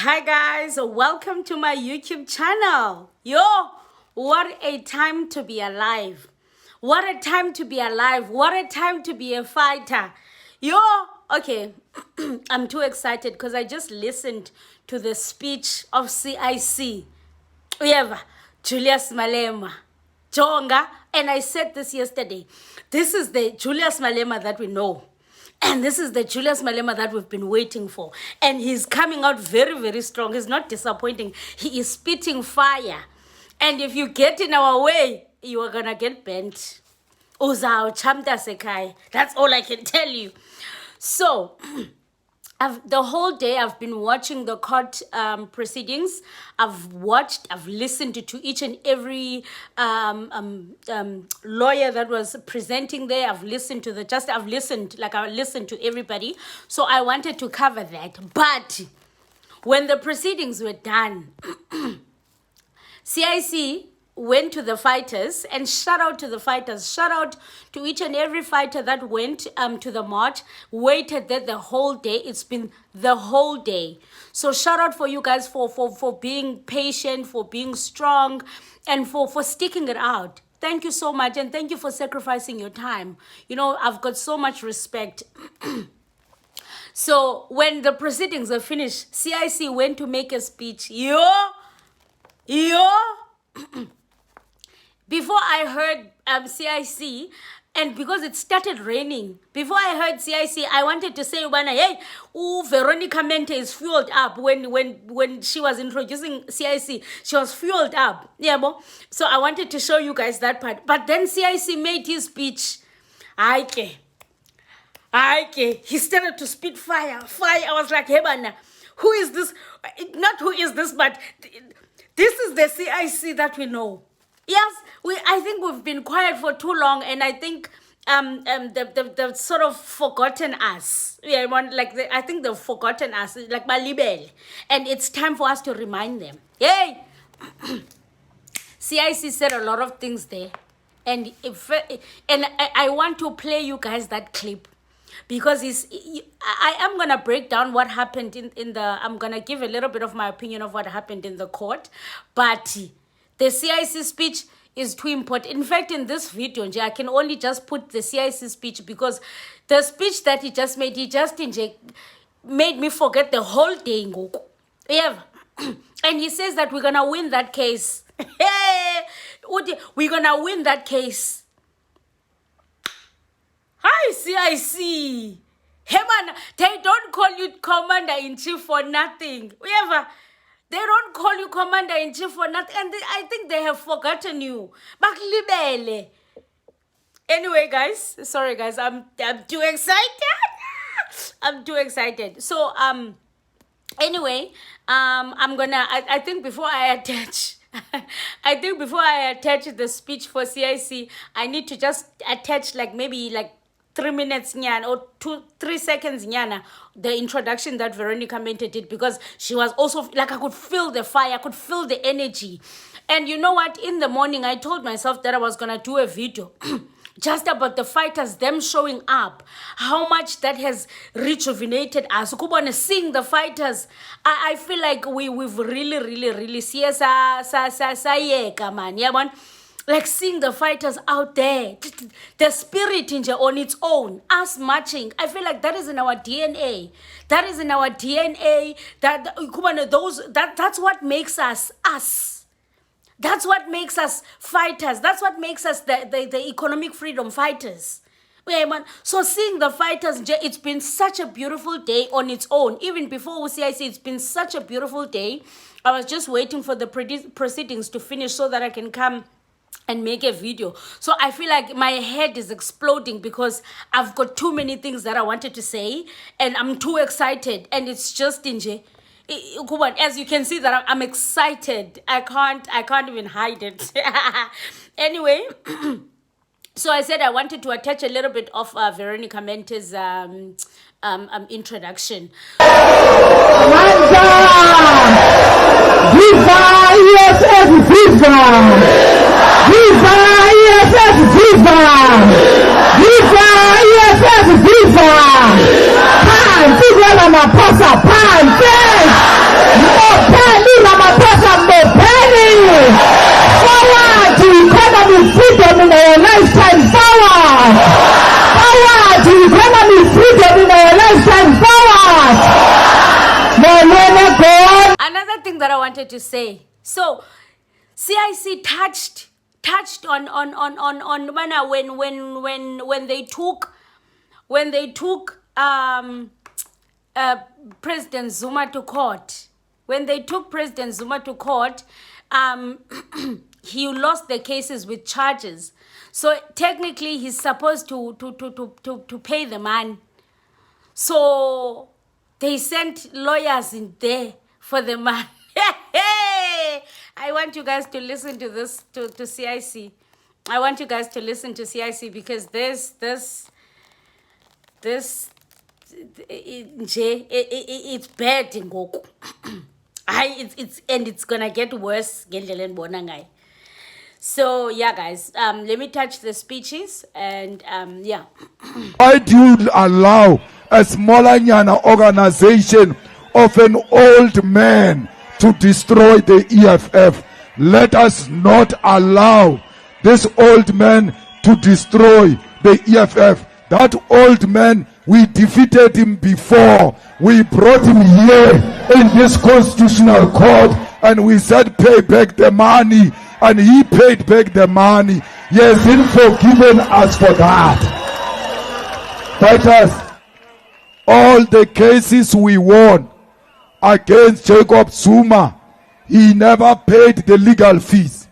Hi guys, welcome to my YouTube channel. Yo, what a time to be alive. What a time to be alive. What a time to be a fighter. Yo, okay, I'm too excited because I just listened to the speech of CIC. Julius Malema. Jonga, and I said this yesterday. This is the Julius Malema that we know. And this is the Julius Malema that we've been waiting for. And he's coming out very, very strong. He's not disappointing. He is spitting fire. And if you get in our way, you are going to get bent. Uzao chamta sekai. That's all I can tell you. So, the whole day I've been watching the court proceedings. I've listened to each and every lawyer that was presenting there. I've listened to everybody. So I wanted to cover that. But when the proceedings were done, CIC went to the fighters, and shout out to the fighters, shout out to each and every fighter that went to the march, waited there the whole day. It's been the whole day. So shout out for you guys for being patient, for being strong, and for sticking it out. Thank you so much, and thank you for sacrificing your time. You know, I've got so much respect. So when the proceedings were finished, CIC went to make a speech. Before I heard CIC, and because it started raining, before I heard CIC, I wanted to say, hey, Veronica Mente is fueled up. When she was introducing CIC, she was fueled up. Yeah, so I wanted to show you guys that part. But then CIC made his speech. He started to spit fire. I was like, hey, man, who is this? Not who is this, but this is the CIC that we know. Yes, I think we've been quiet for too long, and I think they've sort of forgotten us. I think they've forgotten us, like Malibel, and it's time for us to remind them. Hey, CIC said a lot of things there, and I want to play you guys that clip. Because I am going to break down what happened in the... I'm going to give a little bit of my opinion of what happened in the court. But the CIC speech is too important. In fact, in this video, I can only just put the CIC speech because the speech that he just made, made me forget the whole day. Yeah. And he says that we're going to win that case. We're going to win that case. Hi, CIC. Hey, man, they don't call you Commander-in-Chief for nothing. They don't call you Commander-in-Chief for nothing. And I think they have forgotten you. Baklibele. Anyway, guys. Sorry, guys. I'm too excited. I'm too excited. So, anyway, I think before I attach... before I attach the speech for CIC, I need to just attach maybe 3 minutes or 3 seconds the introduction that Veronica Mente did, because she was also I could feel the fire, I could feel the energy. And you know what, in the morning I told myself that I was gonna do a video just about the fighters, them showing up, how much that has rejuvenated us. Seeing the fighters, I feel like we've really man. Like seeing the fighters out there, the spirit on its own, us marching. I feel like that is in our DNA. That is in our DNA. That's what makes us us. That's what makes us fighters. That's what makes us the economic freedom fighters. So seeing the fighters, it's been such a beautiful day on its own. Even before CIC, it's been such a beautiful day. I was just waiting for the proceedings to finish so that I can come and make a video. So I feel like my head is exploding because I've got too many things that I wanted to say, and I'm too excited, and it's just as you can see that I'm excited. I can't even hide it. Anyway, so I said I wanted to attach a little bit of Veronica Mente's introduction. Viva EFF, viva! Viva EFF, viva! Viva EFF, viva! Pan, viva la pasa, pan, wanted to say. So CIC touched on when they took President Zuma to court. When they took President Zuma to court, he lost the cases with charges. So technically, he's supposed to pay the man. So they sent lawyers in there for the man. I want you guys to listen to this, to CIC. I want you guys to listen to CIC because it's bad ngoku. It's gonna get worse. So yeah, guys, let me touch the speeches and yeah. Why do you allow a smaller nyana organization of an old man to destroy the EFF? Let us not allow this old man to destroy the EFF. That old man, we defeated him before. We brought him here in this constitutional court and we said pay back the money, and he paid back the money. He has been forgiven us for that. That us, all the cases we won against Jacob Zuma, he never paid the legal fees.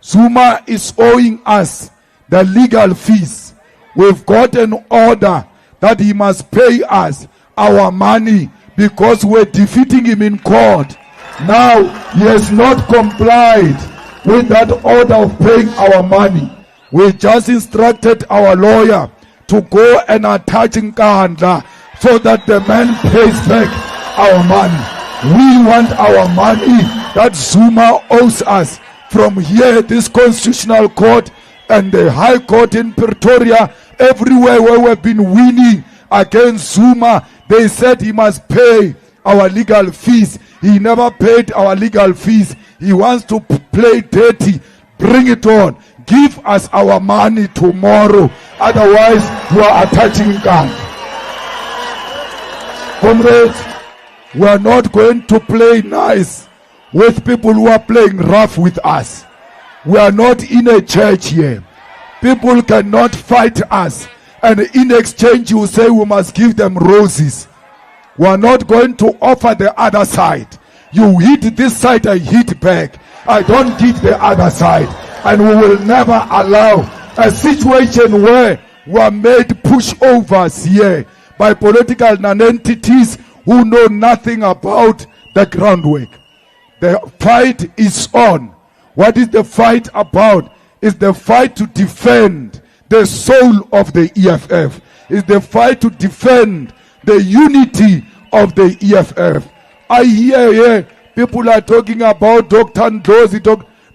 Zuma is owing us the legal fees. We've got an order that he must pay us our money because we're defeating him in court. Now he has not complied with that order of paying our money. We just instructed our lawyer to go and attach Nkandla so that the man pays back our money. We want our money that Zuma owes us from here, this constitutional court and the high court in Pretoria. Everywhere where we've been winning against Zuma, they said he must pay our legal fees. He never paid our legal fees. He wants to play dirty. Bring it on. Give us our money tomorrow. Otherwise, you are attaching gun. Comrades, we are not going to play nice with people who are playing rough with us. We are not in a church here. People cannot fight us, and in exchange you say we must give them roses. We are not going to offer the other side. You hit this side, I hit back. I don't hit the other side. And we will never allow a situation where we are made pushovers here by political non-entities who know nothing about the groundwork. The fight is on. What is the fight about? It's the fight to defend the soul of the EFF. It's the fight to defend the unity of the EFF. I hear here people are talking about Dr. Ndlozi.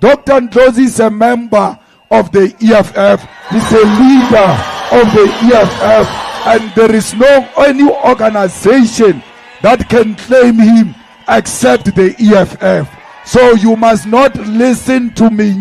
Dr. Ndlozi is a member of the EFF. He's a leader of the EFF. And there is no any organization that can claim him except the EFF. So you must not listen to me.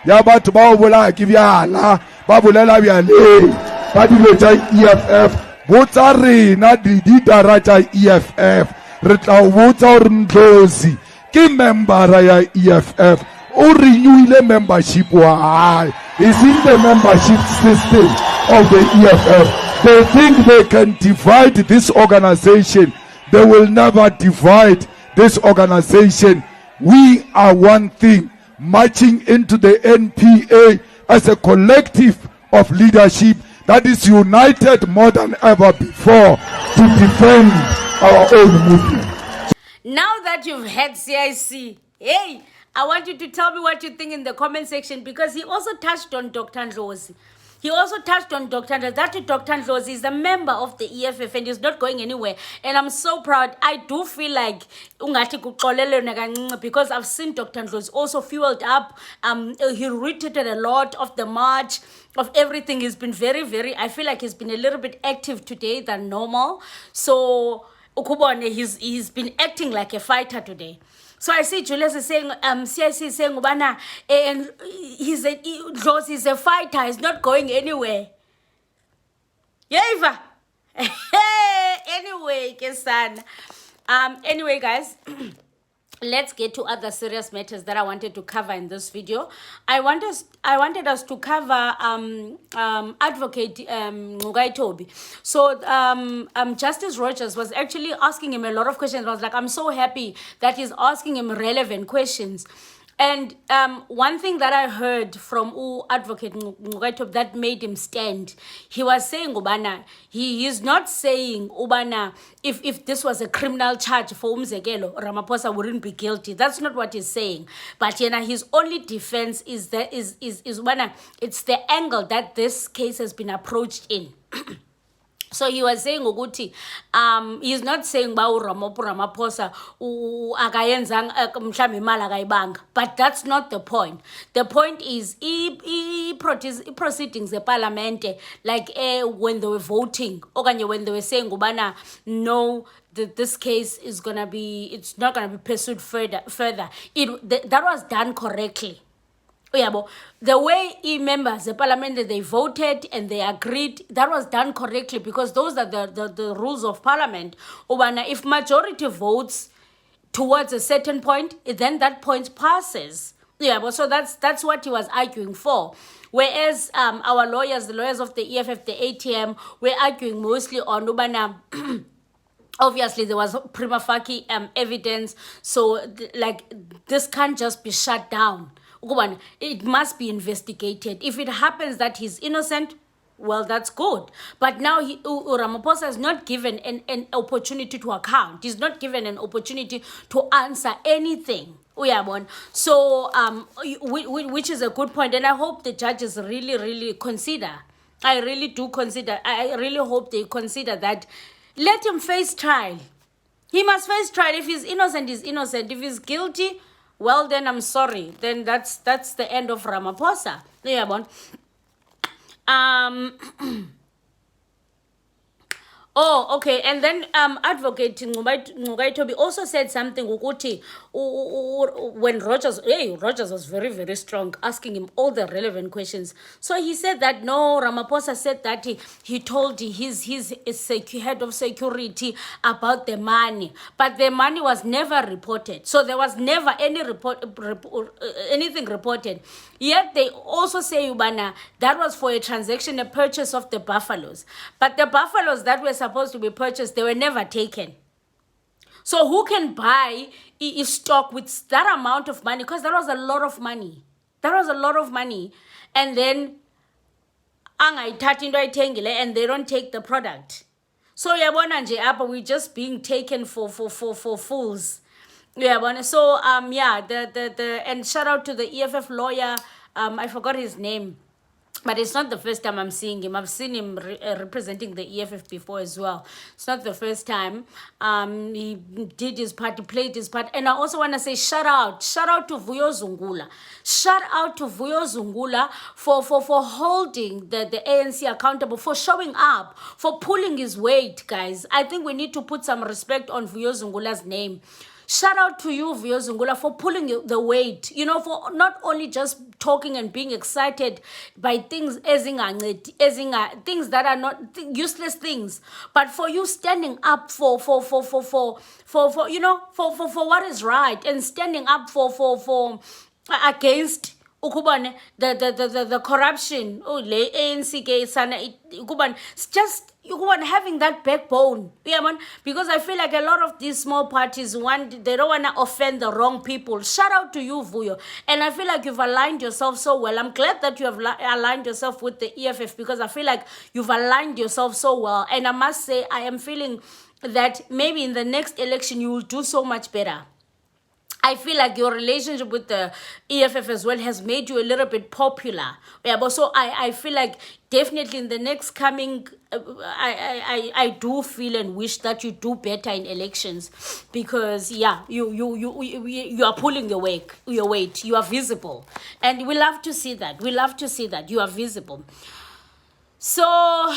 Yabantu bawula kivyala babulela byale badileta EFF botsa rena didara tsa EFF re tla botsa gore Ndlozi ke member ya EFF o renewile membership wa hae. Is in the membership system of the EFF. They think they can divide this organization. They will never divide this organization. We are one thing, marching into the NPA as a collective of leadership that is united more than ever before to defend our own movement. Now that you've had CIC, hey, I want you to tell me what you think in the comment section, because he also touched on Dr. Ndlozi. He also touched on Dr. Ndlozi. That Dr. Ndlozi is a member of the EFF and he's not going anywhere. And I'm so proud. I do feel like because I've seen Dr. Ndlozi also fueled up. He retweeted a lot of the march, of everything. He's been very, I feel like he's been a little bit active today than normal. So Ukubone, he's been acting like a fighter today. So I see Julius is saying, CIC is saying, Ubana, and Ndlozi is a fighter, he's not going anywhere. Yeah, Eva. Anyway, Kesan. Anyway, guys, let's get to other serious matters that I wanted to cover in this video. I wanted us to cover Advocate Ncukai Tobi. So Justice Rogers was actually asking him a lot of questions. I was like, I'm so happy that he's asking him relevant questions. And one thing that I heard from Advocate Ncukai Tobi that made him stand, he was saying, Ubana, he is not saying, Ubana, if this was a criminal charge for Umzekelo, Ramaphosa wouldn't be guilty. That's not what he's saying. But his only defense is that is Ubana, it's the angle that this case has been approached in. So he was saying ukuthi he's not saying ba Ramaphosa akayenzanga mhlambe imali akayibanga, but that's not the point. The point is proceedings parliament, like when they were voting okanye when they were saying ubana no, this case is gonna be, it's not gonna be pursued further. That was done correctly. The way members the parliament, they voted and they agreed, that was done correctly, because those are the rules of parliament. If majority votes towards a certain point, then that point passes. So that's what he was arguing for. Whereas our lawyers, the lawyers of the EFF, the ATM, were arguing mostly on ubana obviously there was prima facie evidence, so this can't just be shut down. It must be investigated. If it happens that he's innocent, well, that's good. But now Ramaphosa is not given an opportunity to account. He's not given an opportunity to answer anything. So, which is a good point. And I hope the judges really, really consider. I really do consider. I really hope they consider that. Let him face trial. He must face trial. If he's innocent, he's innocent. If he's guilty, well, then I'm sorry. Then that's the end of Ramaphosa. Oh, okay. And then Advocate Ncukai Tobi also said something when Rogers was very, very strong, asking him all the relevant questions. So he said that no, Ramaphosa said that he told his head of security about the money, but the money was never reported. So there was never any anything reported. Yet they also say, Ubana, that was for a transaction, a purchase of the buffaloes. But the buffaloes that were supposed to be purchased, they were never taken. So who can buy stock with that amount of money? Because that was a lot of money. That was a lot of money. And then and they don't take the product. So we're just being taken for fools. So and shout out to the EFF lawyer. I forgot his name, but it's not the first time I'm seeing him. I've seen him representing the EFF before as well. It's not the first time. He did his part, he played his part. And I also want to say shout out to Vuyo Zungula. Shout out to Vuyo Zungula for holding the ANC accountable, for showing up, for pulling his weight, guys. I think we need to put some respect on Vuyo Zungula's name. Shout out to you, Vuyo Zungula, for pulling the weight, for not only just talking and being excited by things, things that are not useless things, but for you standing up for what is right, and standing up for against the corruption. It's just having that backbone, because I feel like a lot of these small parties they don't want to offend the wrong people. Shout out to you, Vuyo, and I feel like you've aligned yourself so well. I'm glad that you have aligned yourself with the EFF, because I feel like you've aligned yourself so well, and I must say I am feeling that maybe in the next election you will do so much better. I feel like your relationship with the EFF as well has made you a little bit popular. But so I feel like definitely in the next coming, I do feel and wish that you do better in elections, because you are pulling your weight. You are visible, and we love to see that. You are visible. So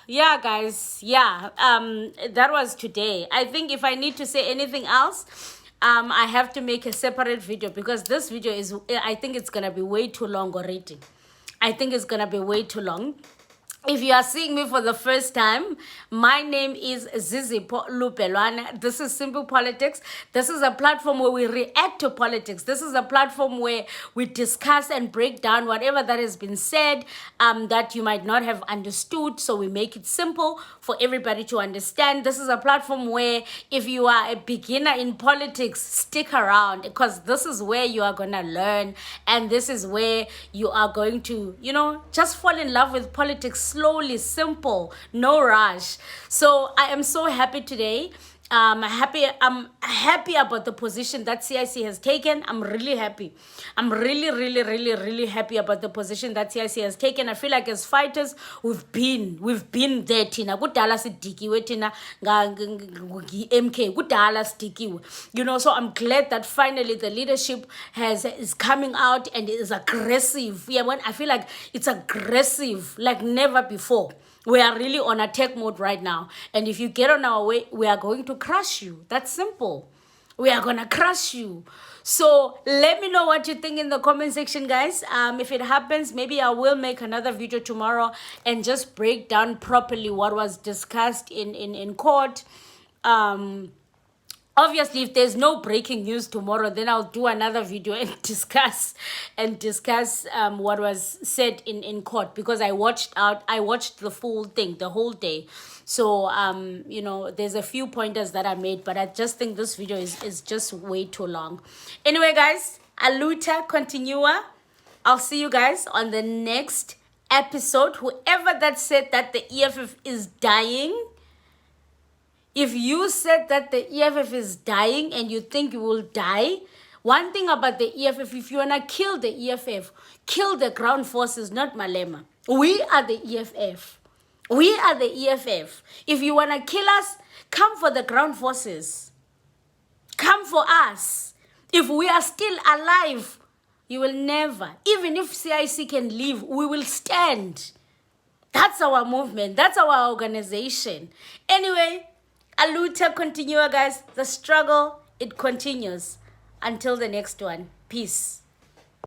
yeah, guys, that was today. I think if I need to say anything else, I have to make a separate video, because this video I think it's going to be way too long already. I think it's going to be way too long. If you are seeing me for the first time, my name is Zizipo Lupelwana. This is Simple Politics. This is a platform where we react to politics. This is a platform where we discuss and break down whatever that has been said that you might not have understood. So we make it simple for everybody to understand. This is a platform where if you are a beginner in politics, stick around, because this is where you are going to learn, and this is where you are going to, just fall in love with politics slowly, simple, no rush. So I am so happy today. I'm happy about the position that CIC has taken. I'm really happy. I'm really happy about the position that CIC has taken. I feel like as fighters, we've been there, Tina. Kudala sidikiwe, Tina. MK. Kudala sidikiwe. So I'm glad that finally the leadership is coming out and is aggressive. Yeah, I feel like it's aggressive like never before. We are really on attack mode right now. And if you get on our way, we are going to crush you. That's simple. We are going to crush you. So let me know what you think in the comment section, guys. If it happens, maybe I will make another video tomorrow and just break down properly what was discussed in court. Obviously, if there's no breaking news tomorrow, then I'll do another video and discuss what was said in court, because I watched the full thing, the whole day. So there's a few pointers that I made, but I just think this video is just way too long. Anyway, guys, aluta continua. I'll see you guys on the next episode. Whoever that said that the EFF is dying, if you said that the EFF is dying and you think you will die, one thing about the EFF, if you want to kill the EFF, kill the ground forces, not Malema. We are the EFF. We are the EFF. If you want to kill us, come for the ground forces. Come for us. If we are still alive, you will never. Even if CIC can leave, we will stand. That's our movement. That's our organization. Anyway, aluta continua, guys. The struggle, it continues. Until the next one. Peace.